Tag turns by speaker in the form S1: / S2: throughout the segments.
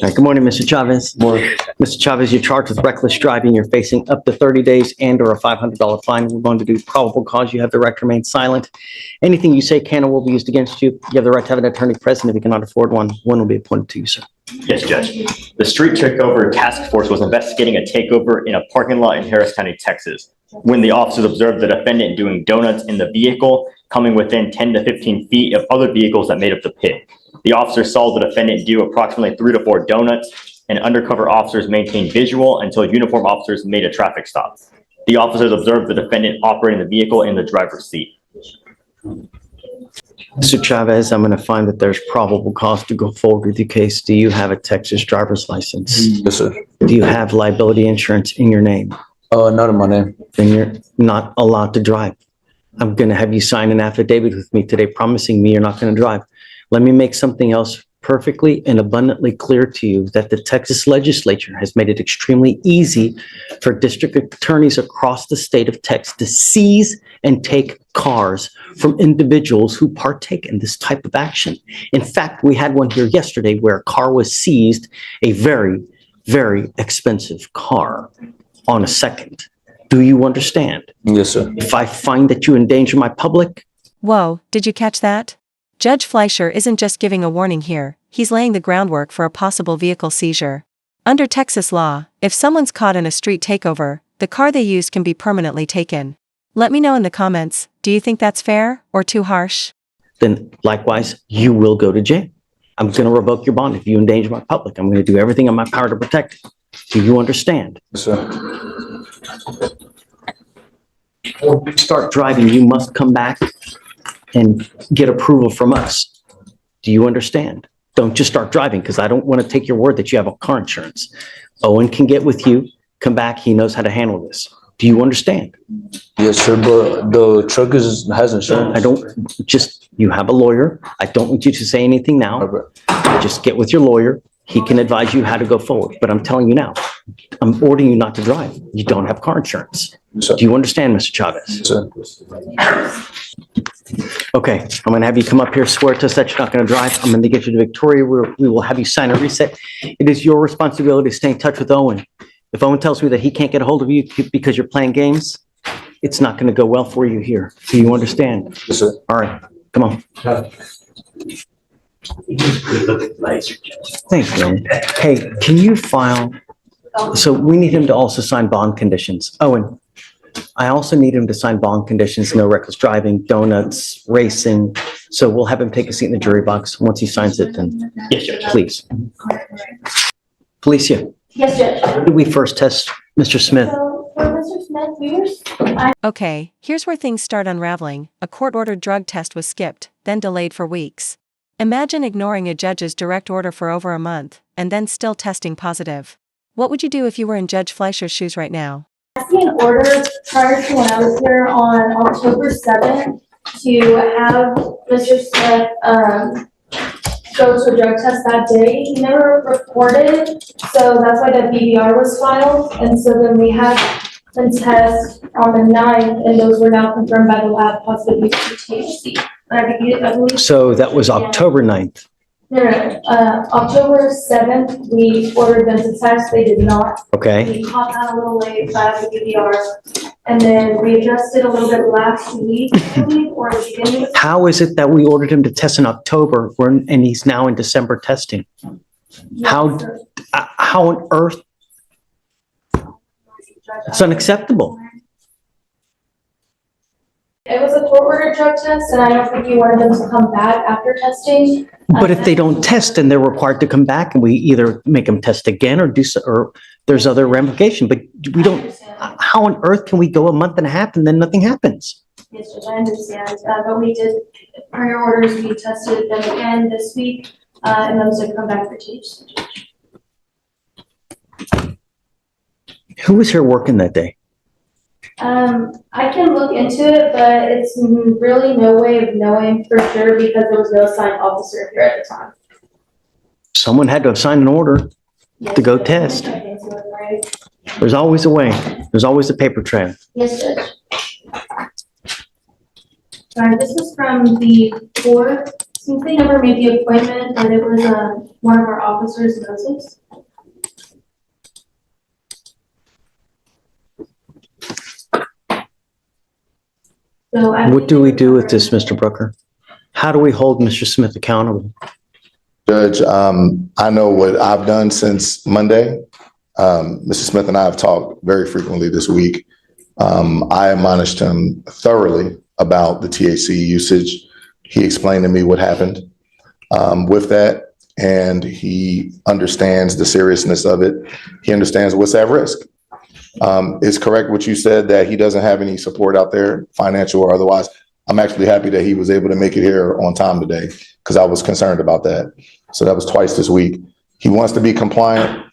S1: Good morning, Mr. Chavez. Mr. Chavez, you're charged with reckless driving. You're facing up to 30 days and or a $500 fine. We're going to do probable cause. You have the right to remain silent. Anything you say can or will be used against you. You have the right to have an attorney present. If you cannot afford one will be appointed to you, sir.
S2: Yes, Judge. The Street Takeover Task Force was investigating a takeover in a parking lot in Harris County, Texas, when the officers observed the defendant doing donuts in the vehicle, coming within 10 to 15 feet of other vehicles that made up the pit. The officers saw the defendant do approximately 3 to 4 donuts, and undercover officers maintained visual until uniformed officers made a traffic stop. The officers observed the defendant operating the vehicle in the driver's seat.
S1: Mr. Chavez, I'm going to find that there's probable cause to go forward with the case. Do you have a Texas driver's license?
S3: Yes, sir.
S1: Do you have liability insurance in your name?
S3: Not in my name.
S1: Then you're not allowed to drive. I'm going to have you sign an affidavit with me today promising me you're not going to drive. Let me make something else perfectly and abundantly clear to you that the Texas legislature has made it extremely easy for district attorneys across the state of Texas to seize and take cars from individuals who partake in this type of action. In fact, we had one here yesterday where a car was seized, a very, very expensive car on a second. Do you understand?
S3: Yes, sir.
S1: If I find that you endanger my public.
S4: Whoa, did you catch that? Judge Fleischer isn't just giving a warning here, he's laying the groundwork for a possible vehicle seizure. Under Texas law, if someone's caught in a street takeover, the car they used can be permanently taken. Let me know in the comments, do you think that's fair or too harsh?
S1: Then likewise, you will go to jail. I'm going to revoke your bond if you endanger my public. I'm going to do everything in my power to protect it. Do you understand?
S3: Yes, sir.
S1: Before you start driving, you must come back and get approval from us. Do you understand? Don't just start driving because I don't want to take your word that you have a car insurance. Owen can get with you, come back. He knows how to handle this. Do you understand?
S3: Yes, sir, but the truck has insurance.
S1: I don't, just, you have a lawyer. I don't want you to say anything now.
S3: Okay.
S1: Just get with your lawyer. He can advise you how to go forward. But I'm telling you now, I'm ordering you not to drive. You don't have car insurance.
S3: Yes, sir.
S1: Do you understand, Mr. Chavez?
S3: Yes, sir.
S1: Okay, I'm going to have you come up here, swear to us that you're not going to drive. I'm going to get you to Victoria. We will have you sign a reset. It is your responsibility to stay in touch with Owen. If Owen tells me that he can't get a hold of you because you're playing games, it's not going to go well for you here. Do you understand?
S3: Yes, sir.
S1: All right, come on. Thanks, man. Hey, can you file? So we need him to also sign bond conditions. Owen, I also need him to sign bond conditions, no reckless driving, donuts, racing. So we'll have him take a seat in the jury box. Once he signs it, then
S2: Yes, Judge.
S1: please. Felicia,
S5: Yes, Judge.
S1: when did we first test Mr. Smith?
S5: So, for Mr. Smith,
S4: Okay, here's where things start unraveling. A court-ordered drug test was skipped, then delayed for weeks. Imagine ignoring a judge's direct order for over a month, and then still testing positive. What would you do if you were in Judge Fleischer's shoes right now?
S5: I see an order prior to when I was here on October 7th to have Mr. Smith, go to a drug test that day. He never reported, so that's why the BVR was filed. And so then we had the test on the 9th, and those were now confirmed by the lab positive use of THC. I believe.
S1: So that was October 9th.
S5: No, October 7th, we ordered them to test, they did not.
S1: Okay.
S5: We caught that a little late, by the BVR, and then we adjusted a little bit last week, I believe, or the beginning of.
S1: How is it that we ordered him to test in October and he's now in December testing? How on earth? It's unacceptable.
S5: It was a court-ordered drug test, and I don't think you wanted them to come back after testing.
S1: But if they don't test, then they're required to come back and we either make them test again or do so, or there's other ramification, but we don't, how on earth can we go a month and a half and then nothing happens?
S5: Yes, Judge, I understand, but we did, prior orders, we tested them again this week, and those did come back for THC.
S1: Who was here working that day?
S5: I can look into it, but it's really no way of knowing for sure because there was no assigned officer here at the time.
S1: Someone had to have signed an order.
S5: Yes,
S1: To go
S5: Judge.
S1: test.
S5: I think so, right?
S1: There's always a way. There's always a paper trail.
S5: Yes, Judge. Sorry, this was from the 4th, Since they never made the appointment, and it was, one of our officers' noses. So
S1: What do we do with this, Mr. Brooker? How do we hold Mr. Smith accountable?
S6: Judge, I know what I've done since Monday. Mr. Smith and I have talked very frequently this week. I admonished him thoroughly about the THC usage. He explained to me what happened with that, and he understands the seriousness of it. He understands what's at risk. It's correct what you said, that he doesn't have any support out there, financial or otherwise. I'm actually happy that he was able to make it here on time today, because I was concerned about that. So that was twice this week. He wants to be compliant.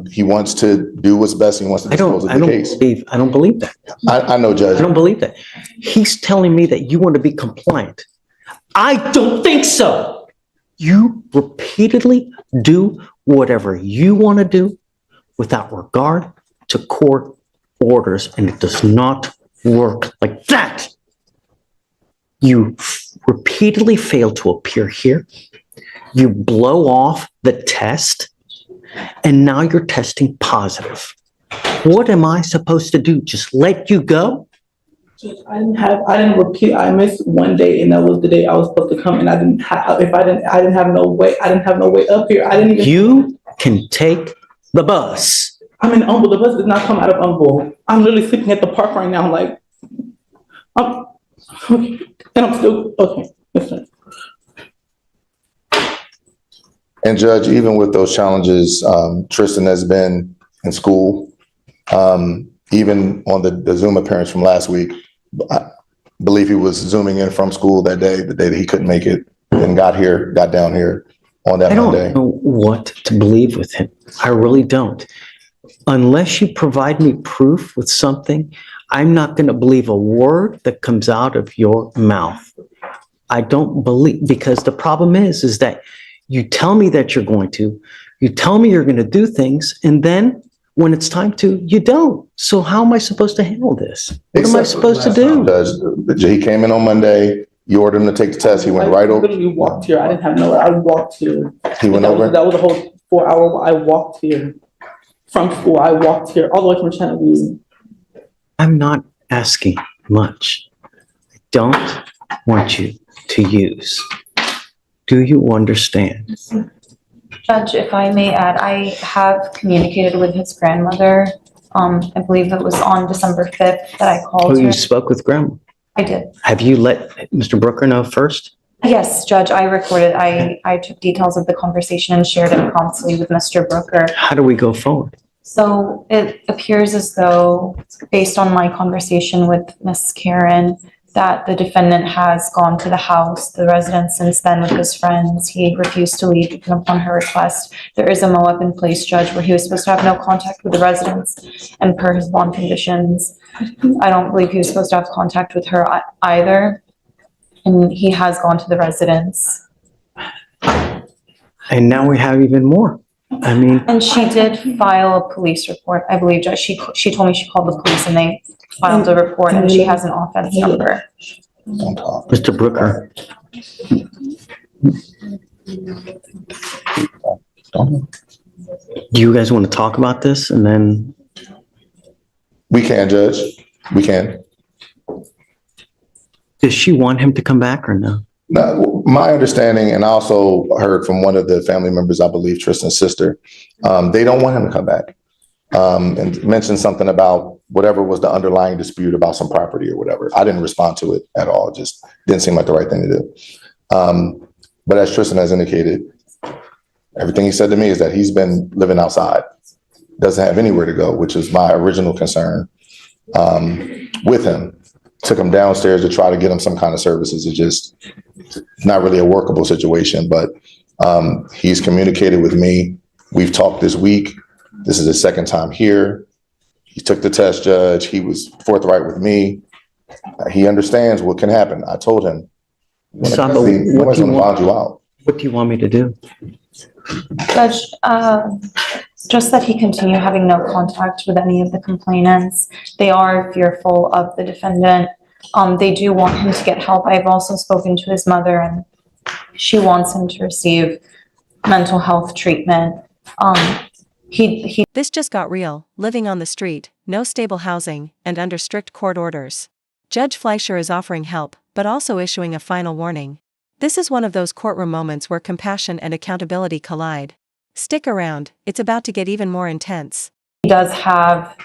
S6: He wants to do what's best. He wants to dispose of the case.
S1: I don't believe that.
S6: I know, Judge.
S1: I don't believe that. He's telling me that you want to be compliant. I don't think so. You repeatedly do whatever you want to do without regard to court orders, and it does not work like that. You repeatedly fail to appear here. You blow off the test, and now you're testing positive. What am I supposed to do? Just let you go?
S7: I missed one day, and that was the day I was supposed to come, and I didn't have no way up here.
S1: You can take the bus.
S7: I'm in Humble. The bus did not come out of Humble. I'm literally sleeping at the park right now, like, and I'm still, okay. Listen.
S6: And Judge, even with those challenges, Tristan has been in school. Even on the Zoom appearance from last week, I believe he was Zooming in from school the day that he couldn't make it, and got down here on that Monday.
S1: I don't know what to believe with him. I really don't. Unless you provide me proof with something, I'm not going to believe a word that comes out of your mouth. I don't believe, because the problem is that you tell me that you're going to, you tell me you're going to do things, and then when it's time to, you don't. So how am I supposed to handle this? What am I supposed to do?
S6: Judge, he came in on Monday. You ordered him to take the test. He went right over.
S7: I literally walked here. I didn't have nowhere. I walked here.
S6: He went over.
S7: That was a whole 4 hour. I walked here from school. I walked here all the way from Chattanooga.
S1: I'm not asking much. I don't want you to use. Do you understand?
S8: Judge, if I may add, I have communicated with his grandmother. I believe it was on December 5th that I called
S1: Oh,
S8: her.
S1: you spoke with Grandma.
S8: I did.
S1: Have you let Mr. Brooker know first?
S8: Yes, Judge, I recorded. I took details of the conversation and shared it promptly with Mr. Brooker.
S1: How do we go forward?
S8: So it appears as though, based on my conversation with Miss Karen, that the defendant has gone to the house, the residence since then with his friends. He refused to leave even upon her request. There is a MOAB in place, Judge, where he was supposed to have no contact with the residents, and per his bond conditions, I don't believe he was supposed to have contact with her either. And he has gone to the residence.
S1: And now we have even more. I mean,
S8: And she did file a police report, I believe, Judge. She told me she called the police and they filed a report, and she has an offense number.
S1: Mr. Brooker, do you guys want to talk about this? And then
S6: We can, Judge. We can.
S1: does she want him to come back or no?
S6: Now, my understanding, and I also heard from one of the family members, I believe Tristan's sister, they don't want him to come back. And mentioned something about whatever was the underlying dispute about some property or whatever. I didn't respond to it at all. It just didn't seem like the right thing to do. But as Tristan has indicated, everything he said to me is that he's been living outside, doesn't have anywhere to go, which is my original concern with him. Took him downstairs to try to get him some kind of services. It's just not really a workable situation, but he's communicated with me. We've talked this week. This is his second time here. He took the test, Judge. He was forthright with me. He understands what can happen. I told him,
S1: Saba,
S6: nobody's going to bond you out.
S1: What do you want me to do?
S8: Judge, just that he continue having no contact with any of the complainants. They are fearful of the defendant. They do want him to get help. I've also spoken to his mother, and she wants him to receive mental health treatment. He
S4: This just got real, living on the street, no stable housing, and under strict court orders. Judge Fleischer is offering help, but also issuing a final warning. This is one of those courtroom moments where compassion and accountability collide. Stick around, it's about to get even more intense.
S8: does have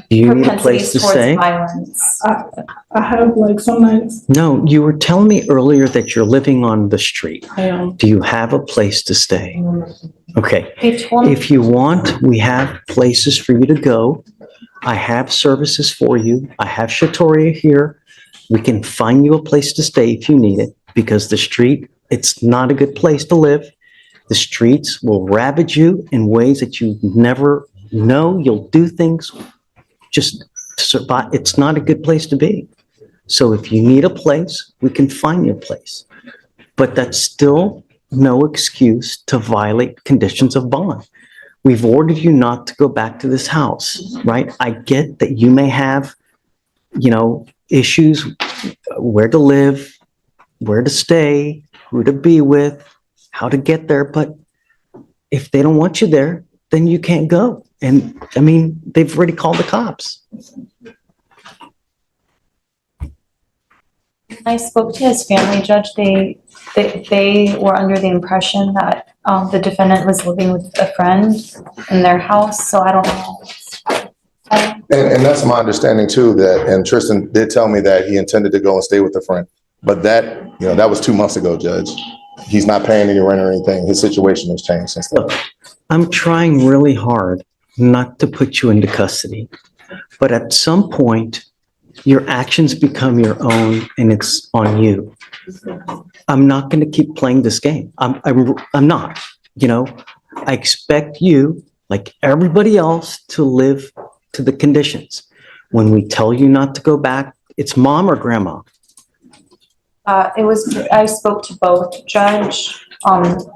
S1: Do you need a place
S8: propensities
S1: to
S8: towards
S1: stay?
S8: violence.
S7: I have like some nights
S1: No, you were telling me earlier that you're living on the street.
S7: I am.
S1: Do you have a place to stay? Okay.
S8: They told me
S1: If you want, we have places for you to go. I have services for you. I have Shatoria here. We can find you a place to stay if you need it, because the street, it's not a good place to live. The streets will ravage you in ways that you never know. You'll do things just to survive. It's not a good place to be. So if you need a place, we can find you a place. But that's still no excuse to violate conditions of bond. We've ordered you not to go back to this house, right? I get that you may have, issues, where to live, where to stay, who to be with, how to get there. But if they don't want you there, then you can't go. And I mean, they've already called the cops.
S8: I spoke to his family, Judge. They were under the impression that the defendant was living with a friend in their house, so I don't know.
S6: And that's my understanding too, and Tristan did tell me that he intended to go and stay with a friend. But that was 2 months ago, Judge. He's not paying any rent or anything. His situation has changed since then.
S1: Look, I'm trying really hard not to put you into custody, but at some point, your actions become your own and it's on you. I'm not going to keep playing this game. I'm not, I expect you, like everybody else, to live to the conditions. When we tell you not to go back, it's mom or grandma.
S8: I spoke to both, Judge.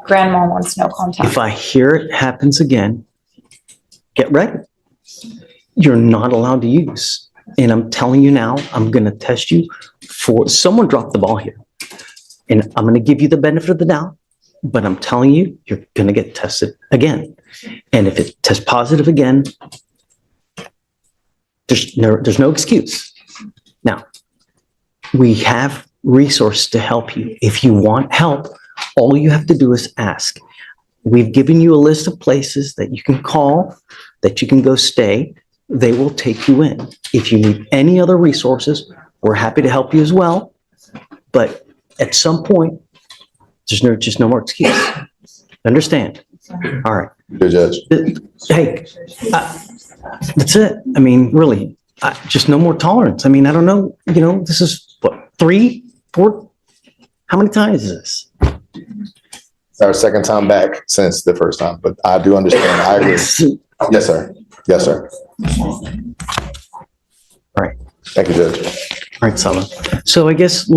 S8: Grandma wants no contact.
S1: If I hear it happens again, get ready. You're not allowed to use. And I'm telling you now, I'm going to test you for, someone dropped the ball here. And I'm going to give you the benefit of the doubt, but I'm telling you, you're going to get tested again. And if it tests positive again, there's no excuse. Now, we have resources to help you. If you want help, all you have to do is ask. We've given you a list of places that you can call, that you can go stay. They will take you in. If you need any other resources, we're happy to help you as well. But at some point, there's just no more excuse. Understand? All right.
S6: Good, Judge.
S1: Hey, that's it. I mean, really, just no more tolerance. I mean, I don't know, this is what, 3, 4, how many times is this?
S6: It's our second time back since the first time, but I do understand. I agree. Yes, sir. Yes, sir.
S1: All right.
S6: Thank you, Judge.
S1: All right, Sala. So I guess